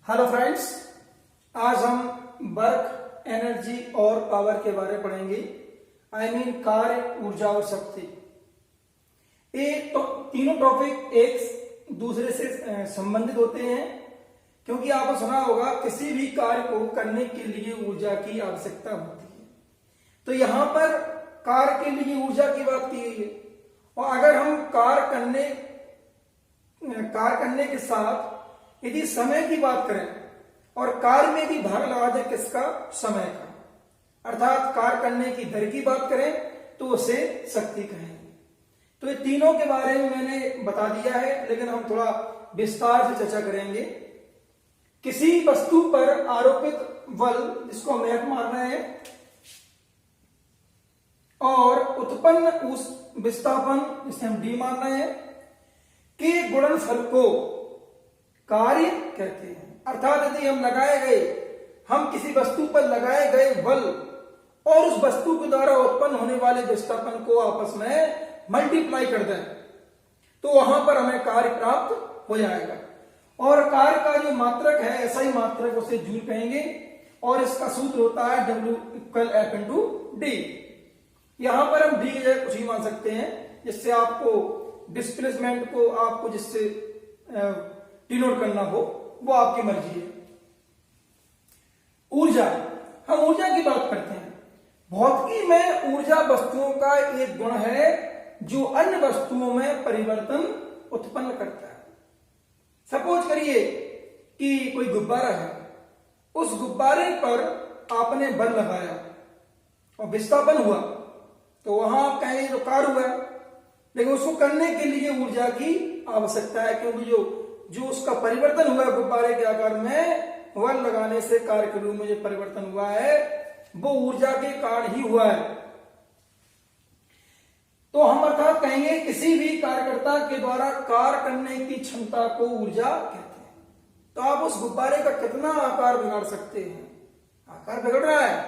Hello friends, आज हम work, energy और पावर के बारे में पढ़ेंगे। आई मीन कार्य, ऊर्जा और शक्ति। ये तो तीनों टॉपिक एक दूसरे से संबंधित होते हैं, क्योंकि आपने सुना होगा किसी भी कार्य को करने के लिए ऊर्जा की आवश्यकता होती है। तो यहां पर कार्य के लिए ऊर्जा की बात की गई है। और अगर हम कार्य करने के साथ यदि समय की बात करें और कार्य में भी भाग लगा दे किसका, समय का, अर्थात कार्य करने की दर की बात करें तो उसे शक्ति कहेंगे। तो ये तीनों के बारे में मैंने बता दिया है, लेकिन हम थोड़ा विस्तार से चर्चा करेंगे। किसी वस्तु पर आरोपित बल, जिसको हम F मान रहे हैं, और उत्पन्न उस विस्थापन, जिसे हम D मान रहे हैं, के गुणनफल को कार्य कहते हैं। अर्थात यदि हम किसी वस्तु पर लगाए गए बल और उस वस्तु के द्वारा उत्पन्न होने वाले विस्थापन को आपस में मल्टीप्लाई कर दें तो वहां पर हमें कार्य प्राप्त हो जाएगा। और कार्य का जो मात्रक है, ऐसा ही मात्रक उसे जूल कहेंगे, और इसका सूत्र होता है W = F × D। यहां पर हम D की जगह कुछ ही मान सकते हैं, जिससे आपको डिस्प्लेसमेंट को आपको जिससे डिनोट करना हो वो आपकी मर्जी है। ऊर्जा, हम ऊर्जा की बात करते हैं। भौतिकी में ऊर्जा वस्तुओं का एक गुण है जो अन्य वस्तुओं में परिवर्तन उत्पन्न करता है। सपोज करिए कि कोई गुब्बारा है, उस गुब्बारे पर आपने बल लगाया और विस्थापन हुआ, तो वहां आप कहेंगे तो कार्य हुआ है, लेकिन उसको करने के लिए ऊर्जा की आवश्यकता है, क्योंकि जो उसका परिवर्तन हुआ गुब्बारे के आकार में, बल लगाने से कार्य के रूप में जो परिवर्तन हुआ है वो ऊर्जा के कारण ही हुआ है। तो हम अर्थात कहेंगे किसी भी कार्यकर्ता के द्वारा कार्य करने की क्षमता को ऊर्जा कहते हैं। तो आप उस गुब्बारे का कितना आकार बिगाड़ सकते हैं? आकार बिगड़ रहा है,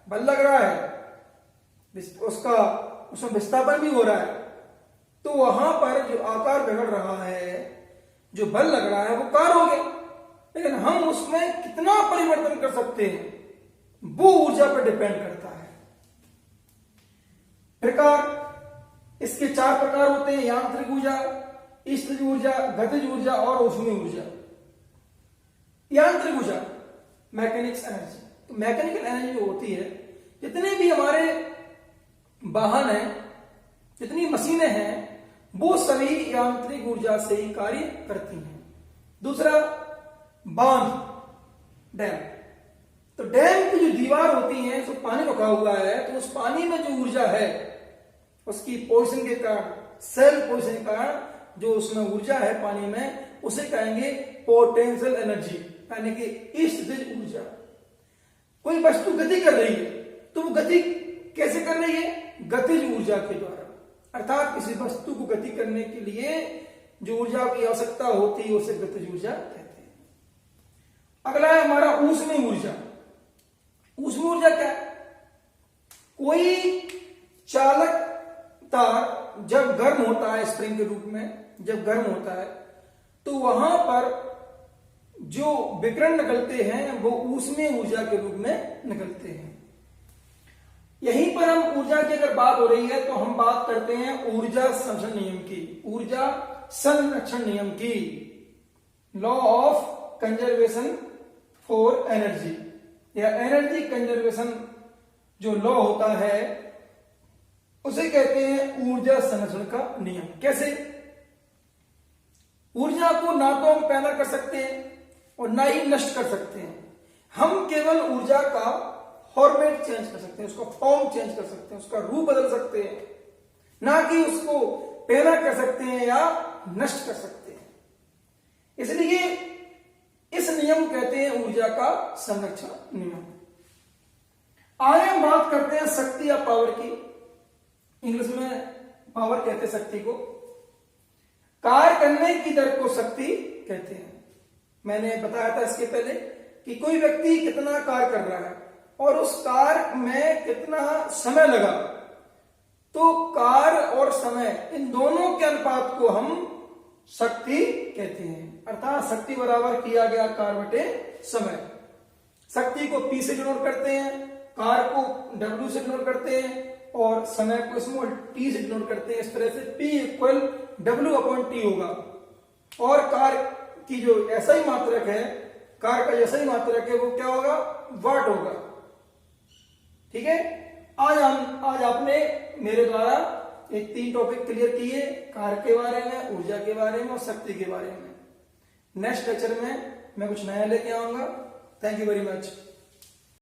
बल लग रहा है, उसमें विस्थापन भी हो रहा है, तो वहां पर जो आकार बिगड़ रहा है, जो बल लग रहा है, वो कार्य हो गया। लेकिन हम उसमें कितना परिवर्तन कर सकते हैं वो ऊर्जा पर डिपेंड करता है। प्रकार, इसके 4 प्रकार होते हैं: यांत्रिक ऊर्जा, स्थितिज ऊर्जा, गतिज ऊर्जा और ऊष्मीय ऊर्जा। यांत्रिक ऊर्जा, मैकेनिक्स एनर्जी। तो मैकेनिकल एनर्जी जो होती है, जितने भी हमारे वाहन हैं, जितनी मशीनें हैं, वो सभी यांत्रिक ऊर्जा से ही कार्य करती हैं। दूसरा, बांध, डैम। तो डैम की जो दीवार होती है, जो पानी रुका हुआ है, तो उस पानी में जो ऊर्जा है, उसकी पोजीशन के कारण, सेल पोजीशन के कारण जो उसमें ऊर्जा है पानी में, उसे कहेंगे पोटेंशियल एनर्जी, यानी कि स्थितिज ऊर्जा। कोई वस्तु गति कर रही है, तो वो गति कैसे कर रही है? गतिज ऊर्जा के द्वारा। अर्थात किसी वस्तु को गति करने के लिए जो ऊर्जा की आवश्यकता होती है उसे गतिज ऊर्जा कहते हैं। अगला है हमारा ऊष्मीय ऊर्जा। ऊष्मीय ऊर्जा क्या है? कोई चालक तार जब गर्म होता है, स्प्रिंग के रूप में जब गर्म होता है, तो वहां पर जो विकिरण निकलते हैं वो ऊष्मीय ऊर्जा के रूप में निकलते हैं। यहीं पर हम ऊर्जा की अगर बात हो रही है तो हम बात करते हैं ऊर्जा संरक्षण नियम की, ऊर्जा संरक्षण नियम की, law of conservation for energy, या एनर्जी कंजर्वेशन जो लॉ होता है उसे कहते हैं ऊर्जा संरक्षण का नियम। कैसे? ऊर्जा को ना तो हम पैदा कर सकते हैं और ना ही नष्ट कर सकते हैं। हम केवल ऊर्जा का फॉर्मेट चेंज कर सकते हैं, उसका फॉर्म चेंज कर सकते हैं, उसका रूप बदल सकते हैं, ना कि उसको पैदा कर सकते हैं या नष्ट कर सकते हैं। इसलिए इस नियम कहते हैं ऊर्जा का संरक्षण नियम। आगे हम बात करते हैं शक्ति या पावर की। इंग्लिश में पावर कहते हैं शक्ति को। कार्य करने की दर को शक्ति कहते हैं। मैंने बताया था इसके पहले कि कोई व्यक्ति कितना कार्य कर रहा है और उस कार्य में कितना समय लगा, तो कार्य और समय, इन दोनों के अनुपात को हम शक्ति कहते हैं। अर्थात शक्ति बराबर किया गया कार्य बटे समय। शक्ति को P से डिनोट करते हैं, कार्य को W से डिनोट करते हैं और समय को स्मॉल t से डिनोट करते हैं। इस तरह से P इक्वल W/T होगा और कार्य की जो ऐसा ही मात्रक है, कार्य का जैसा ही मात्रक है वो क्या होगा, वाट होगा। ठीक है, आज आपने मेरे द्वारा एक 3 टॉपिक क्लियर किए, कार्य के बारे में, ऊर्जा के बारे में और शक्ति के बारे में। नेक्स्ट लेक्चर में मैं कुछ नया लेके आऊंगा। Thank you very much.